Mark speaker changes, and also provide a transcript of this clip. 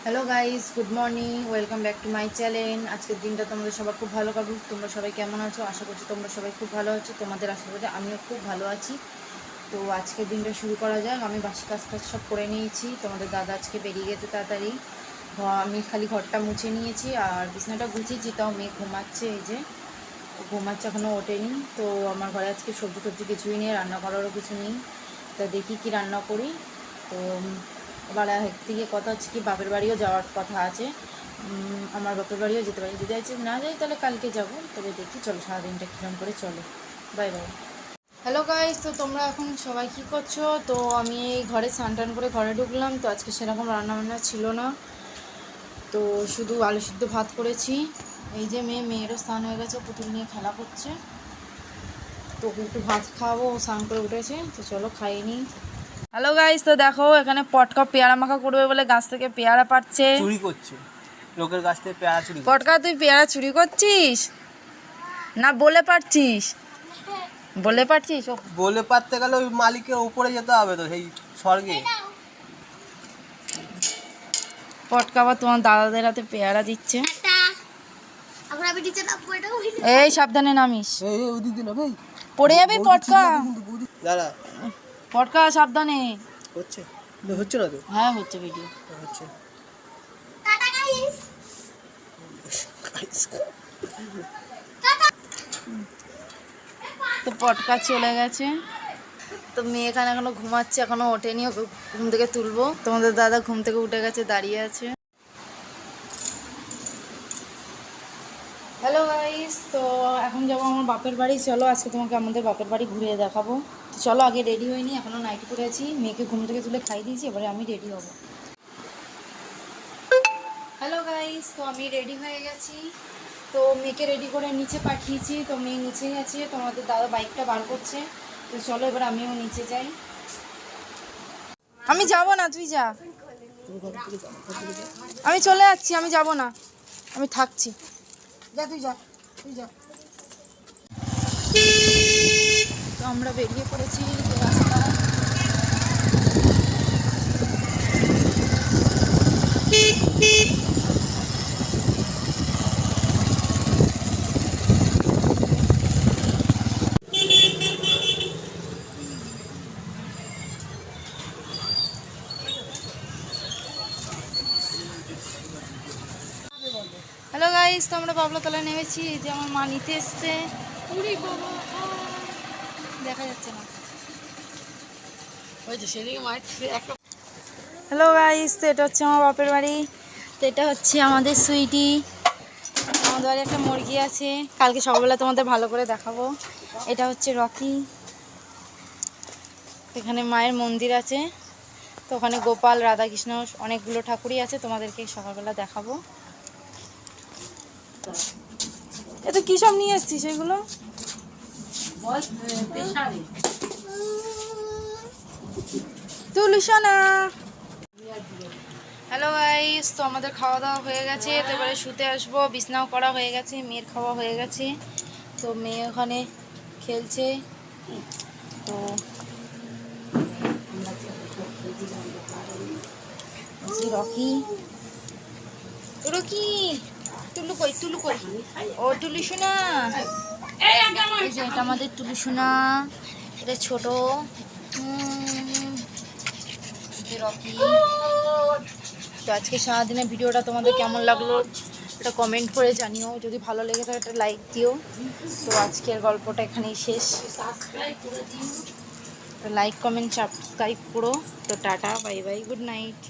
Speaker 1: Hello guys, good morning, welcome back to my channel. আজকের দিনটা তোমাদের সবাই খুব ভালো কাটুক। তোমরা সবাই কেমন আছো? আশা করছি তোমরা সবাই খুব ভালো আছো। তোমাদের আশীর্বাদে আমিও খুব ভালো আছি। তো আজকের দিনটা শুরু করা যাক। আমি বাসি কাজ সব করে নিয়েছি। তোমাদের দাদা আজকে বেরিয়ে গেছে তাড়াতাড়ি। আমি খালি ঘরটা মুছে নিয়েছি আর বিছানাটা গুছিয়েছি। তাও মেয়ে ঘুমাচ্ছে, এই যে ঘুমাচ্ছে, এখনও ওঠেনি। তো আমার ঘরে আজকে সবজি টবজি কিছুই নেই, রান্না করারও কিছু নেই। তা দেখি কি রান্না করি। তো এবার একদিকে কথা হচ্ছে কি, বাপের বাড়িও যাওয়ার কথা আছে। আমার বাপের বাড়িও যেতে পারি, যদি আজকে না যাই তাহলে কালকে যাব। তবে দেখি, চলো সারাদিনটা কীরকম করে চলে। Bye bye. হ্যালো গাইস, তো তোমরা এখন সবাই কী করছো? তো আমি এই ঘরে স্নান টান করে ঘরে ঢুকলাম। তো আজকে সেরকম রান্নাবান্না ছিল না, তো শুধু আলু সিদ্ধ ভাত করেছি। এই যে মেয়েরও স্নান হয়ে গেছে, পুতুল নিয়ে খেলা করছে। তো একটু ভাত খাওয়াবো, ও স্নান করে উঠেছে, তো চলো খাইনি। হ্যালো গাইস, তো দেখো এখানে পটকা পেয়ারা মাখা করবে বলে গাছ থেকে পেয়ারা পাচ্ছে।
Speaker 2: চুরি করছে, লোকের গাছ থেকে পেয়ারা চুরি করছে।
Speaker 1: পটকা, তুই পেয়ারা চুরি করছিস না বলে পারছিস? বলে পারছিস?
Speaker 2: বলে পারতে গেলে ওই মালিকের উপরে যেতে হবে, তো সেই স্বর্গে।
Speaker 1: পটকা আবার তোমার দাদাদের হাতে পেয়ারা দিচ্ছে। এই সাবধানে নামিস, পড়ে যাবে পটকা।
Speaker 2: দাঁড়া,
Speaker 1: পটকা সাবধানে।
Speaker 2: হচ্ছে হচ্ছে না তো?
Speaker 1: হ্যাঁ হচ্ছে, ভিডিও
Speaker 2: হচ্ছে।
Speaker 1: তো পটকা চলে গেছে। তো মেয়ে এখানে এখনো ঘুমাচ্ছে, এখনো ওঠেনি, ওকে ঘুম থেকে তুলবো। তোমাদের দাদা ঘুম থেকে উঠে গেছে, দাঁড়িয়ে আছে। হ্যালো গাইস, তো এখন যাবো আমার বাপের বাড়ি। চলো আজকে তোমাকে আমাদের বাপের বাড়ি ঘুরিয়ে দেখাবো। তো চলো, আগে রেডি হইনি, এখনও নাইটি পরে আছি। মেয়েকে ঘুম থেকে তুলে খাই দিয়েছি, এবারে আমি রেডি হব। হ্যালো গাইস, তো আমি রেডি হয়ে গেছি। তো মেয়েকে রেডি করে নিচে পাঠিয়েছি। তো মেয়ে নিচে গেছে, তোমাদের দাদা বাইকটা বার করছে। তো চলো এবার আমিও নিচে যাই। আমি যাব না, তুই যা। আমি চলে যাচ্ছি, আমি যাব না, আমি থাকছি। যা তুই, যা তুই যা। তো আমরা বেরিয়ে পড়েছি রাস্তা। হ্যালো গাইস, তো আমরা বাবলাতলায় নেমেছি। এই যে আমার মা নিতে এসছে। দেখা যাচ্ছে না, ওই যে সেদিকে মায়ের একটা। হ্যালো গাইস, তো এটা হচ্ছে আমার বাপের বাড়ি। তো এটা হচ্ছে আমাদের সুইটি। আমাদের বাড়ি একটা মুরগি আছে, কালকে সকালবেলা তোমাদের ভালো করে দেখাবো। এটা হচ্ছে রকি। এখানে মায়ের মন্দির আছে। তো ওখানে গোপাল, রাধাকৃষ্ণ, অনেকগুলো ঠাকুরই আছে, তোমাদেরকে সকালবেলা দেখাবো। এতো কী সব নিয়ে এসছিস সেগুলো? তুলসনা। হ্যালো গাইস, তো আমাদের খাওয়া দাওয়া হয়ে গেছে। তো এবারে শুতে আসবো। বিছনাও করা হয়ে গেছে, মেয়ের খাওয়া হয়ে গেছে। তো মেয়ে ওখানে খেলছে। তো রকি, রকি, টুলু কই, টুলু কই? ও টুলু সোনা, এই যে এটা আমাদের টুলু সোনা। এটা ছোট রকি। তো আজকে সারাদিনের ভিডিওটা তোমাদের কেমন লাগলো এটা কমেন্ট করে জানিও। যদি ভালো লেগে থাকে একটা লাইক দিও। তো আজকের গল্পটা এখানেই শেষ। লাইক কমেন্ট সাবস্ক্রাইব করো। তো tata, bye bye, good night.